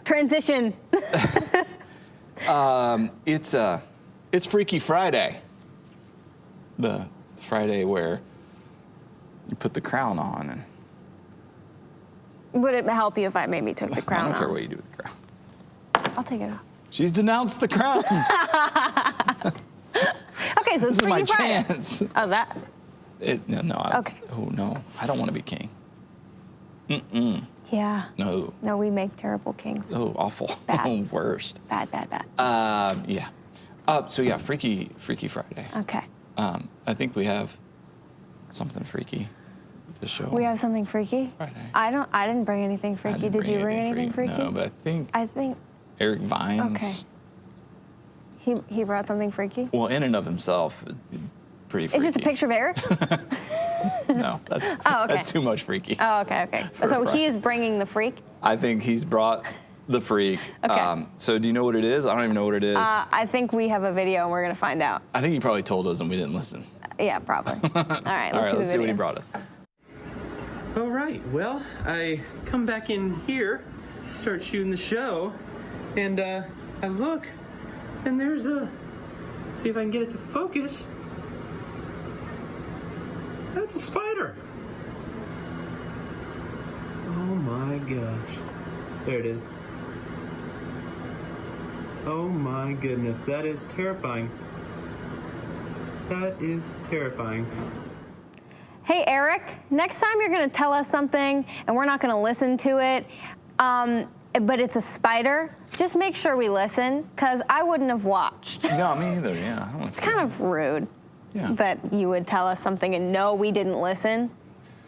Transition. It's Freaky Friday. The Friday where you put the crown on and. Would it help you if I maybe took the crown I don't care off? what you do with the crown. I'll take it off. She's denounced the crown. Okay, so it's This is my Freaky Friday. chance. Oh, that? Okay. Oh no, I don't want to be king. Yeah. No. No, we make terrible kings. Oh, awful. Bad. Worst. Bad. Yeah. So yeah, Freaky Friday. Okay. I think we have something freaky to show. We have something freaky? Friday. I didn't bring anything freaky. Did you bring anything freaky? No, but I think Eric Vines. Okay. He brought something freaky? Well, in and of himself, pretty freaky. Is this a picture of Eric? No, that's Oh, okay. that's too much freaky. Oh, okay. For So Friday. he is bringing the freak? I think he's brought the freak. Okay. So do you know what it is? I don't even know what it is. I think we have a video and we're gonna find out. I think he probably told us and we didn't listen. Yeah, probably. All right, Let's see what he brought us. All right, well, I come back in here, start shooting the show, and I look, and there's a, let's see if I can get it to focus. That's a spider. Oh my gosh. There it is. Oh my goodness, that is terrifying. That is terrifying. Hey, Eric, next time you're going to tell us something and we're not going to listen to it, but it's a spider, just make sure we listen, because I wouldn't have watched. No, me either, yeah. I It's kind of rude Yeah. that you would tell us something and know we didn't listen,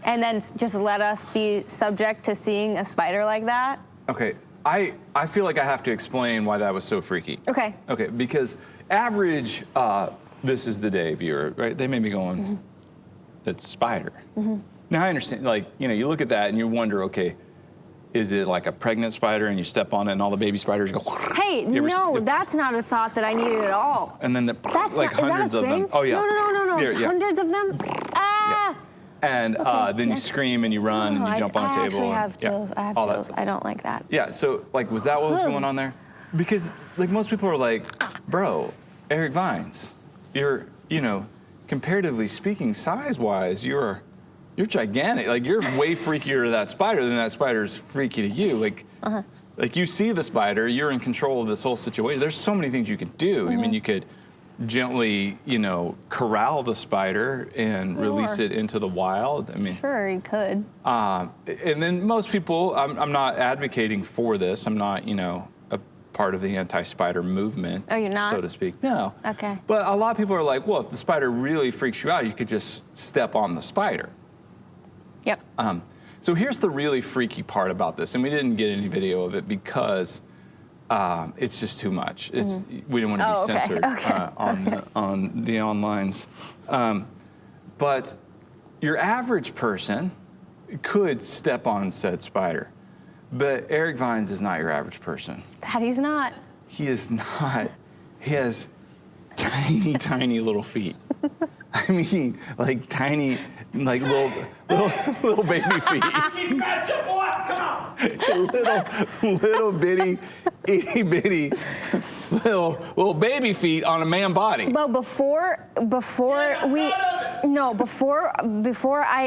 and then just let us be subject to seeing a spider like that. Okay, I feel like I have to explain why that was so freaky. Okay. Okay, because average, this is the day viewer, right? They may be going, it's spider. Now I understand, like, you know, you look at that and you wonder, okay, is it like a pregnant spider and you step on it and all the baby spiders go? Hey, no, that's not a thought that I needed at all. And then That's like not, hundreds is that a of thing? them. Oh yeah. No. Yeah, yeah. Hundreds of them? Ah! And then you scream and you run and you jump on a table. I actually and, have chills. I have all that chills. stuff. I don't like that. Yeah, so like, was that what was going on there? Because like most people are like, bro, Eric Vines, you're, you know, comparatively speaking, size-wise, you're gigantic. Like you're way freakier to that spider than that spider's freaky to you. Like, like you see the spider, you're in control of this whole situation. There's so many things you could do. I mean, you could gently, you know, corral the spider and release it into the wild. I mean, Sure, you could. and then most people, I'm not advocating for this. I'm not, you know, a part of the anti-spider movement. Oh, you're not? So to speak. No. Okay. But a lot of people are like, well, if the spider really freaks you out, you could just step on the spider. Yep. So here's the really freaky part about this, and we didn't get any video of it because it's just too much. It's we didn't want to be censored on the onlines. But your average person could step on said spider, but Eric Vines is not your average person. That he's not. He is not. He has tiny, tiny little feet. I mean, like tiny, like little baby feet. He scratched your boy, come on! little bitty, itty bitty, little baby feet on a man body. But before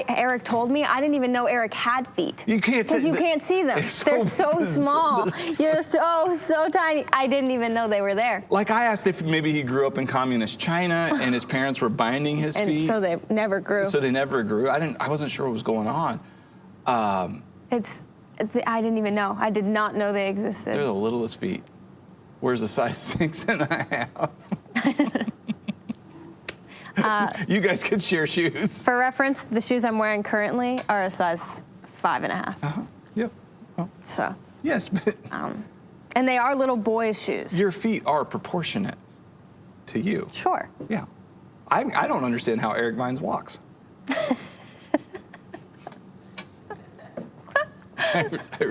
Eric told me, I didn't even know Eric had feet. You can't because you can't see them. They're so small. You're so tiny. I didn't even know they were there. Like I asked if maybe he grew up in communist China and his parents were binding his And feet. so they never grew. So they never grew. I wasn't sure what was going on. I didn't even know. I did not know they existed. They're the littlest feet. Where's a size 6.5? You guys could share shoes. For reference, the shoes I'm wearing currently are a size 5.5. Yep. Oh. So. Yes, but And they are little boys' shoes. your feet are proportionate to you. Sure. Yeah. I don't understand how Eric Vines walks. I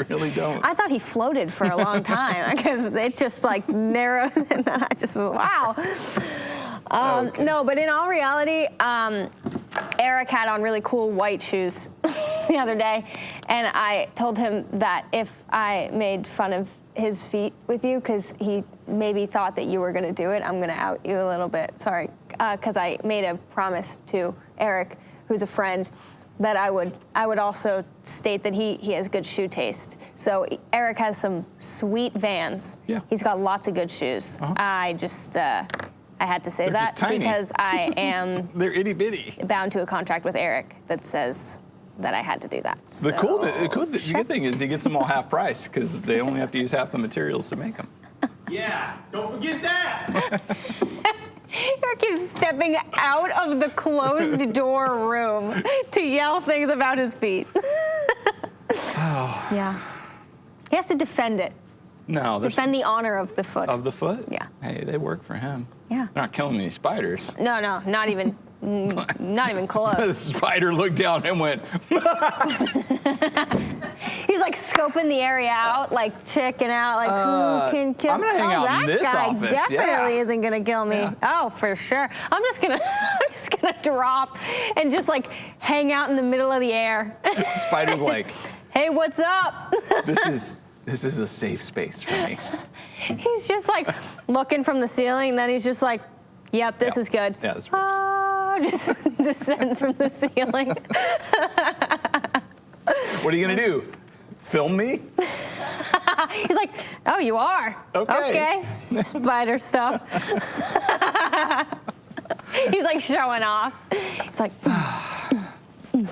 really don't. I thought he floated for a long time because it just like narrows and then I just, wow. Okay. No, but in all reality, Eric had on really cool white shoes the other day, and I told him that if I made fun of his feet with you, because he maybe thought that you were going to do it, I'm going to out you a little bit. Sorry, because I made a promise to Eric, who's a friend, that I would also state that he has good shoe taste. So Eric has some sweet Vans. Yeah. He's got lots of good shoes. I just I had to say They're that just tiny. because I am They're itty bitty. bound to a contract with Eric that says that I had to do that. The good thing is he gets them all half price because they only have to use half the materials to make them. Yeah, don't forget that! Eric is stepping out of the closed door room to yell things about his feet. Yeah. He has to defend it. No, Defend the honor of the foot. of the foot. Yeah. Hey, they work for him. Yeah. They're not killing any spiders. No, not even The close. spider looked down and went. He's like scoping the area out, like checking out, like who can kill. I'm gonna hang out that in this guy office. definitely isn't gonna kill me. Yeah. Oh, for sure. I'm just gonna drop and just like hang out in the middle of the air. Spider's like, hey, what's up? this is a safe space for me. He's just like looking from the ceiling, and then he's just like, yep, this is good. Yeah, this works. Just descends from the ceiling. What are you gonna do? Film me? He's like, oh, you are? Okay. Spider stuff. He's like showing off. He's like, That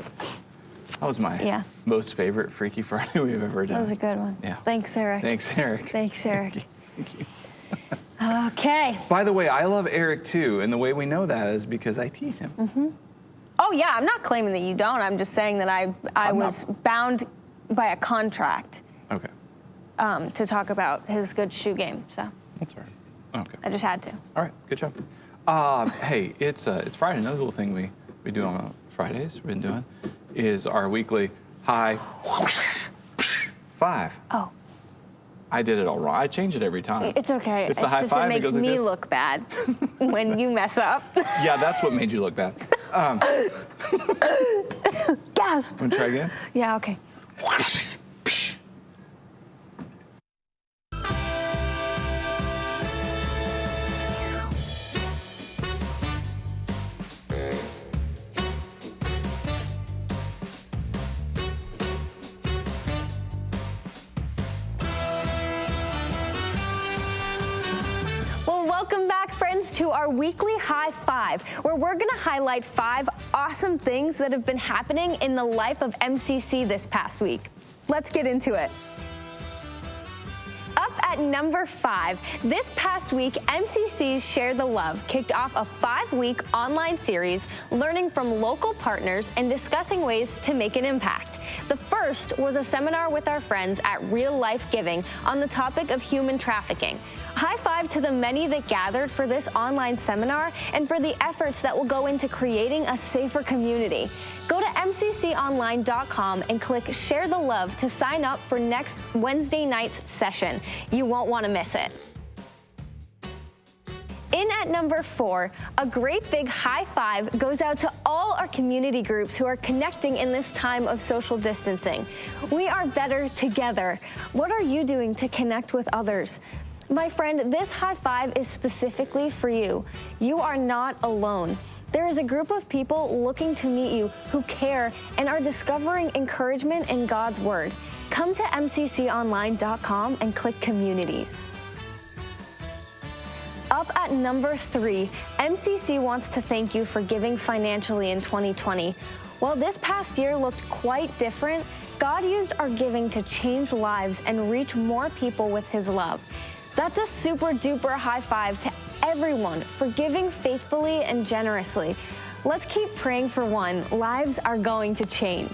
was my most favorite Freaky Friday we've ever done. that was a good one. Yeah. Thanks, Eric. Thanks, Eric. Thanks, Eric. Thank you. Okay. By the way, I love Eric too, and the way we know that is because I tease him. Mm-hmm. Oh, yeah, I'm not claiming that you don't. I'm just saying that I was bound by a contract Okay. to talk about his good shoe game, so That's all right. Okay. I just had to. All right. Good job. Hey, it's Friday. Another little thing we do on Fridays we've been doing is our weekly high five. Oh. I did it all wrong. I change it every time. It's okay. It's the high just, five it that goes makes like me this. look bad when you mess up. Yeah, that's what made you look bad. Gasp. Want to try again? Yeah, okay. Welcome back, friends, to our weekly High Five, where we're going to highlight 5 awesome things that have been happening in the life of MCC this past week. Let's get into it. Up at number 5, this past week, MCC's Share the Love kicked off a 5-week online series learning from local partners and discussing ways to make an impact. The first was a seminar with our friends at Real Life Giving on the topic of human trafficking. High five to the many that gathered for this online seminar and for the efforts that will go into creating a safer community. Go to mcconline.com and click Share the Love to sign up for next Wednesday night's session. You won't want to miss it. In at number 4, a great big high five goes out to all our community groups who are connecting in this time of social distancing. We are better together. What are you doing to connect with others? My friend, this high five is specifically for you. You are not alone. There is a group of people looking to meet you who care and are discovering encouragement in God's Word. Come to mcconline.com and click Communities. Up at number 3, MCC wants to thank you for giving financially in 2020. While this past year looked quite different, God used our giving to change lives and reach more people with His love. That's a super duper high five to everyone for giving faithfully and generously. Let's keep praying for one. Lives are going to change.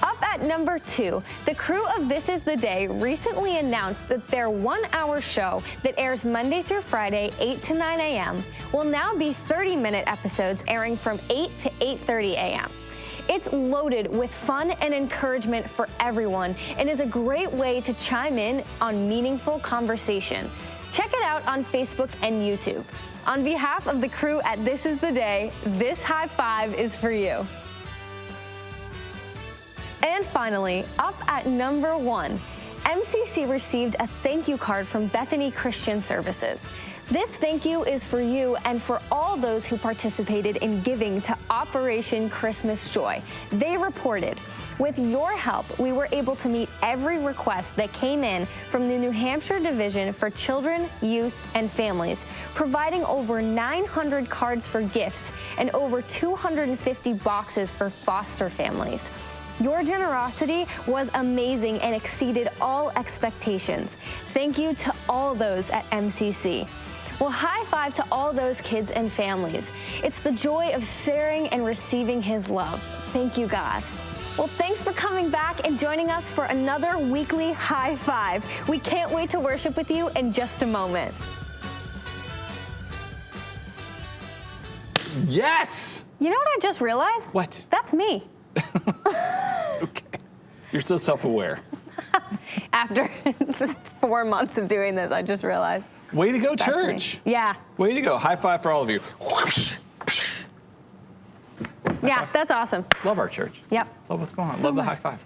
Up at number 2, the crew of This Is the Day recently announced that their 1-hour show that airs Monday through Friday, 8 to 9 a.m., will now be 30-minute episodes airing from 8 to 8:30 a.m. It's loaded with fun and encouragement for everyone and is a great way to chime in on meaningful conversation. Check it out on Facebook and YouTube. On behalf of the crew at This Is the Day, this high five is for you. And finally, up at number 1, MCC received a thank you card from Bethany Christian Services. This thank you is for you and for all those who participated in giving to Operation Christmas Joy. They reported, with your help, we were able to meet every request that came in from the New Hampshire Division for Children, Youth, and Families, providing over 900 cards for gifts and over 250 boxes for foster families. Your generosity was amazing and exceeded all expectations. Thank you to all those at MCC. Well, high five to all those kids and families. It's the joy of sharing and receiving His love. Thank you, God. Well, thanks for coming back and joining us for another weekly high five. We can't wait to worship with you in just a moment. Yes! You know what I just realized? What? That's me. Okay. You're so self-aware. After 4 months of doing this, I just realized. Way to go, That's me. church. Yeah. Way to go. High five for all of you. Yeah, that's awesome. Love our church. Yep. Love what's going on. So Love the much. high five.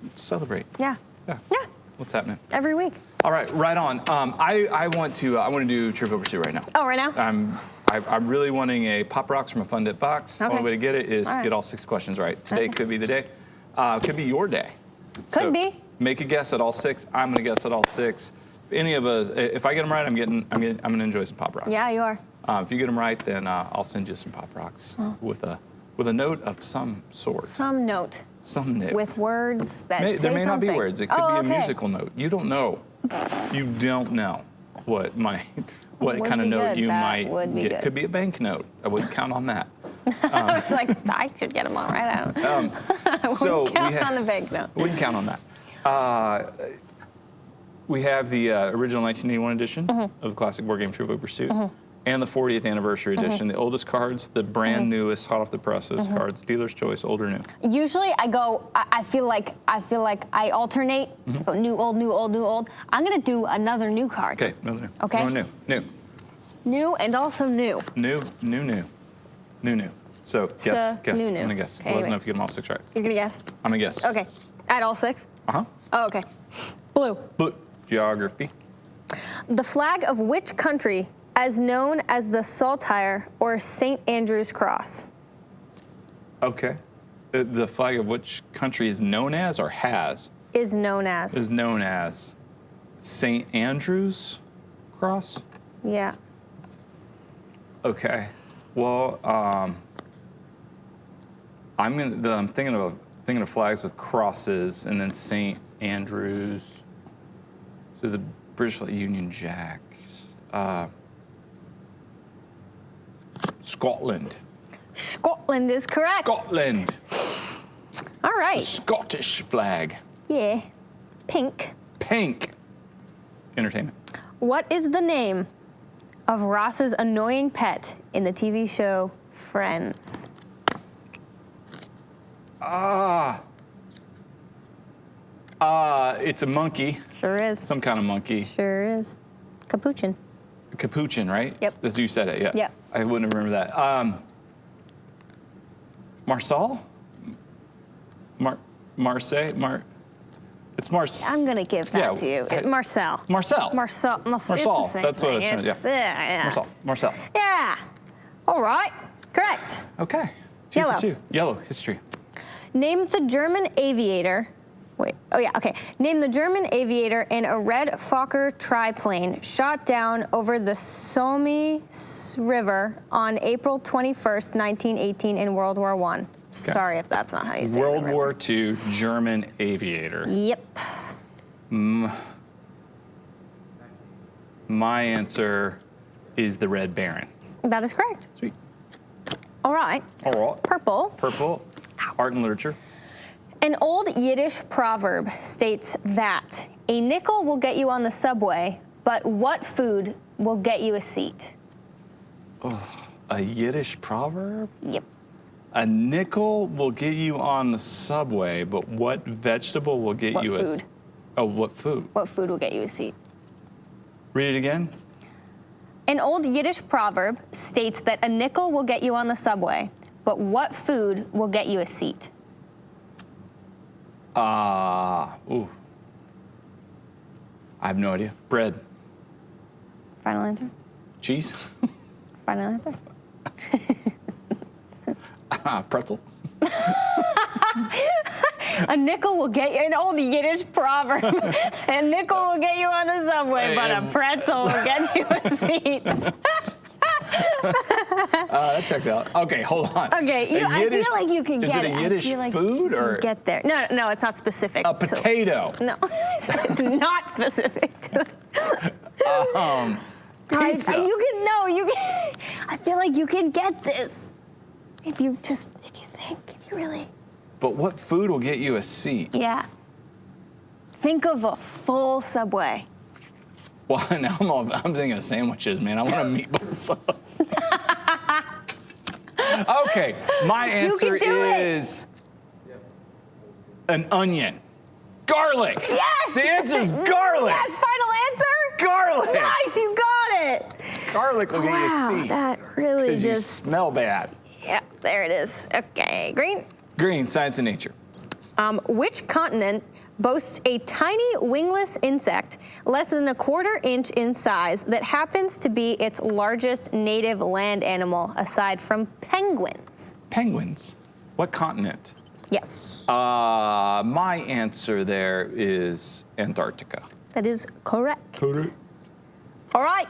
Let's celebrate. Yeah. Yeah. Yeah. What's happening? Every week. All right, right on. I want to do Trivial Pursuit right now. Oh, right now? I'm really wanting a Pop Rocks from a Fun Dip box. The Okay. only way to get it is All right. get all 6 questions right. Today Okay. could be the day. Could be your day. Could be. Make a guess at all 6. I'm gonna guess at all 6. If any of us, if I get them right, I'm gonna enjoy some Pop Rocks. Yeah, you are. If you get them right, then I'll send you some Pop Rocks with a note of some sort. Some note Some note. with words that say There may not be something. words. It could Oh, be a okay. musical note. You don't know. You don't know what Would kind of be note good. you That might would be get. good. Could be a bank note. I wouldn't count on that. It's like, I should get them all right. I don't So wouldn't count we on the bank note. wouldn't count on that. We have the original 1981 edition Mm-hmm. of the classic board game Trivial Pursuit, and the 40th anniversary Mm-hmm. edition. The oldest cards, the brand newest, hot off the presses cards. Dealer's choice, old or new. Usually I go, I feel like I alternate, go new, old, new, old, new, old. I'm gonna do another new card. Okay, another new. Okay. Going new. New and also new. New. So guess. New. I'm gonna guess. Okay, Let us wait. know if you get them all 6 right. You're gonna guess? I'm gonna guess. Okay. Add all 6? Uh-huh. Oh, okay. Blue. Blue. Geography. The flag of which country as known as the Saltire or St. Andrew's Cross? Okay. The flag of which country is known as or has? Is known as. Is known as St. Andrew's Cross? Yeah. Okay. Well, I'm thinking of flags with crosses and then St. Andrews. So the British flag, Union Jacks. Scotland. Scotland is correct. Scotland. All right. Scottish flag. Yeah. Pink. Pink. Entertainment. What is the name of Ross's annoying pet in the TV show Friends? It's a monkey. Sure is. Some kind of monkey. Sure is. Capuchin. Capuchin, right? Yep. That's you said it, yeah. Yep. I wouldn't remember that. Marcel? Marseille? It's Marcel. I'm gonna give that to you. Marcel. Marcel. Marcel. Marcel. That's what it said, yeah. Marcel. Yeah. All right. Correct. Okay. 2 Yellow. for 2. Yellow. History. Name the German aviator. Wait. Oh yeah. Okay. Name the German aviator in a red Fokker triplane shot down over the Somme River on April 21st, 1918 in World War I. Sorry if that's not how you say it. World War II German aviator. Yep. My answer is the Red Baron. That is correct. Sweet. All right. All right. Purple. Purple. Art and literature. An old Yiddish proverb states that a nickel will get you on the subway, but what food will get you a seat? A Yiddish proverb? Yep. A nickel will get you on the subway, but what vegetable will get What you food? what food? What food will get you a seat? Read it again. An old Yiddish proverb states that a nickel will get you on the subway, but what food will get you a seat? Ooh. I have no idea. Bread. Final answer? Cheese. Final answer? Pretzel. A nickel will get you, an old Yiddish proverb. A nickel will get you on the subway, but a pretzel will get you a seat. That checks out. Okay, hold on. Okay, I feel like you can is get it. it. Is it a Yiddish I feel like food you can or get there? No, it's not specific. a potato? No, it's not specific. Pizza. I feel like you can get this if you really. But what food will get you a seat? Yeah. Think of a full subway. Well, now I'm thinking of sandwiches, man. I want a meatball sub. Okay, my answer can do it. is an onion. Garlic. Yes! The answer's garlic. Yes, final answer? Garlic. Nice, you got it. Garlic will Wow, get you C. that really 'Cause you just... smell bad. Yeah, there it is. Okay, green. Green, science and nature. Which continent boasts a tiny wingless insect less than a quarter-inch in size that happens to be its largest native land animal aside from penguins? Penguins. What continent? Yes, My answer there is Antarctica. that is correct. All right.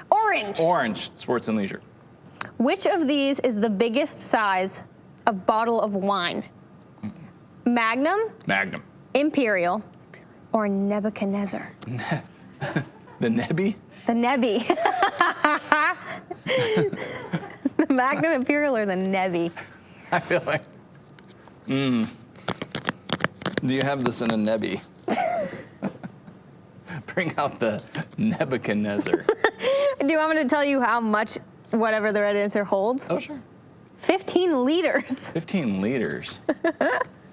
Orange. Orange, sports and leisure. Which of these is the biggest size of bottle of wine? Magnum, Magnum. Imperial, or Nebuchadnezzar? The Nebby? The Nebby. The Magnum, Imperial, or the Nebby? I feel like. Do you have this in a Nebby? Bring out the Nebuchadnezzar. Do you want me to tell you how much whatever the right answer holds? Oh, sure. 15 liters. 15 liters.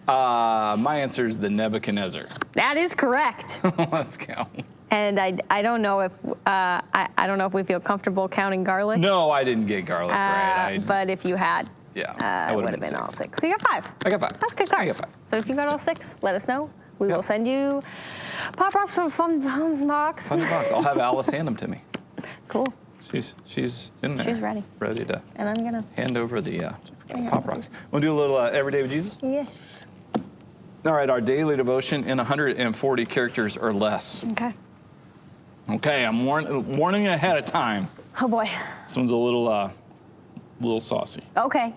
My answer is the Nebuchadnezzar. That is correct. Let's go. And I don't know if I don't know if we feel comfortable counting garlic. No, I didn't get garlic right. But if you had, Yeah, it would have been all 6. So you got 5. I got 5. That's a good card. I got 5. So if you got all 6, let us know. We Yep. will send you Pop Rocks from Fun Box. $100. I'll have Alice hand them to me. Cool. She's in there. She's ready. Ready to And I'm gonna. hand over the on, Pop Rocks. Want to do a little Everyday with Jesus? Yeah. All right, our daily devotion in 140 characters or less. Okay. Okay, I'm warning you ahead of time. Oh boy. This one's a little saucy. Okay.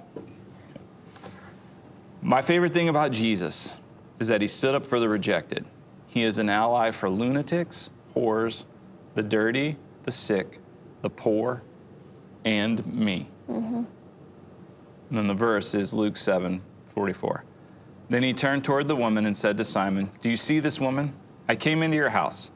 My favorite thing about Jesus is that he stood up for the rejected. He is an ally for lunatics, whores, the dirty, the sick, the poor, and me. And then the verse is Luke 7:44. Then he turned toward the woman and said to Simon, "Do you see this woman? I came into your house.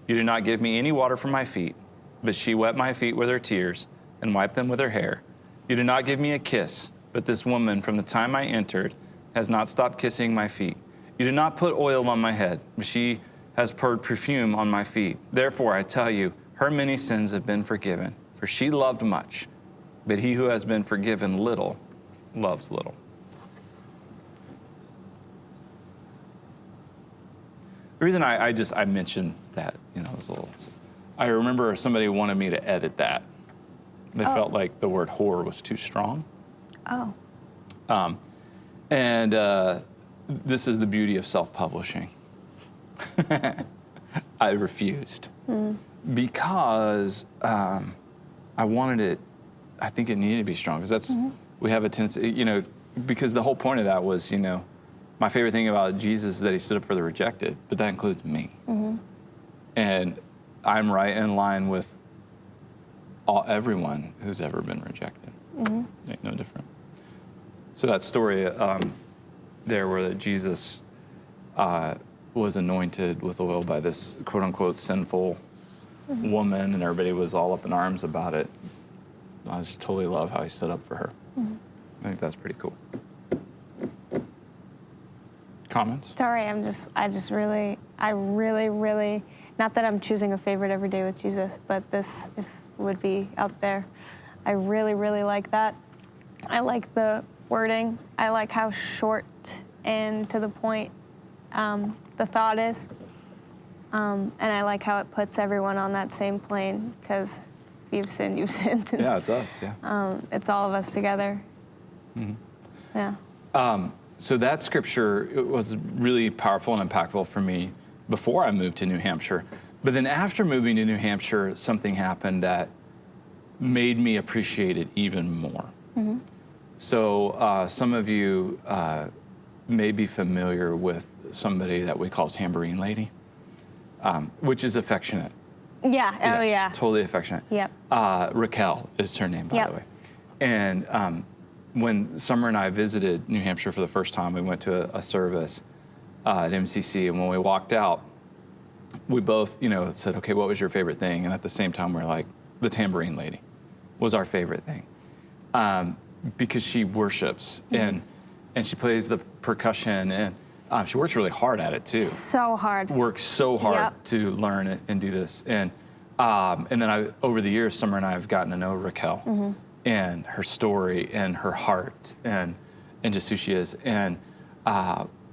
You did not give me any water for my feet, but she wet my feet with her tears and wiped them with her hair. You did not give me a kiss, but this woman, from the time I entered, has not stopped kissing my feet. You did not put oil on my head, but she has poured perfume on my feet. Therefore, I tell you, her many sins have been forgiven, for she loved much, but he who has been forgiven little loves little." The reason I mentioned that, it was a little, I remember somebody wanted me to edit that. They felt like the word whore was too strong. Oh. And this is the beauty of self-publishing. I refused because I wanted it. I think it needed to be strong because that's we have a tendency, because the whole point of that was, my favorite thing about Jesus is that he stood up for the rejected, but that includes me. And I'm right in line with everyone who's ever been rejected. Ain't no different. So that story there where Jesus was anointed with oil by this quote unquote sinful woman and everybody was all up in arms about it. I just totally love how he stood up for her. I think that's pretty cool. Comments? Sorry, I really, not that I'm choosing a favorite every day with Jesus, but this would be out there. I really like that. I like the wording. I like how short and to the point the thought is. And I like how it puts everyone on that same plane, because if you've sinned, you've sinned. Yeah, it's us, yeah. It's all of us together. Yeah. So that scripture was really powerful and impactful for me before I moved to New Hampshire. But then after moving to New Hampshire, something happened that made me appreciate it even more. So some of you may be familiar with somebody that we call Tambourine Lady, which is affectionate. Yeah. Oh, yeah. Totally affectionate. Yep. Raquel is her name, by the way. And when Summer and I visited New Hampshire for the first time, we went to a service at MCC, and when we walked out, we both, said, "Okay, what was your favorite thing?" And at the same time, we're like, the Tambourine Lady was our favorite thing, because she worships and she plays the percussion, She works really hard at it too. So hard. Works so hard Yep. to learn it and do this. And then over the years, Summer and I have gotten to know Raquel and her story and her heart and just who she is. And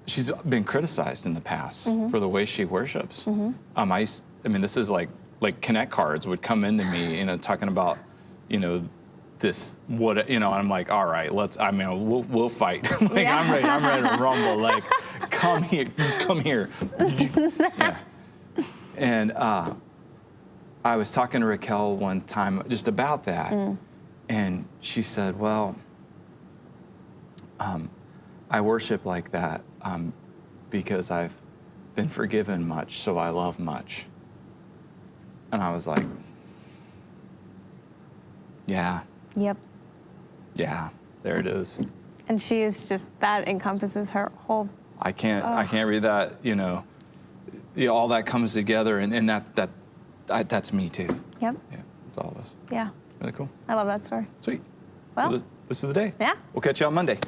she's been criticized in the past for the way she worships. This is like Connect cards would come into me, talking about, this, and I'm like, all right, we'll fight. I'm ready to rumble. Like, come here. Yeah. And I was talking to Raquel one time just about that, and she said, well, I worship like that because I've been forgiven much, so I love much. And I was like, yeah. Yep. Yeah, there it is. And she is just, that encompasses her whole. I can't read that, all that comes together, and that's me too. Yep. Yeah, that's all of us. Yeah. Really cool. I love that story. Sweet. Well, this is the day. Yeah. We'll catch you on Monday.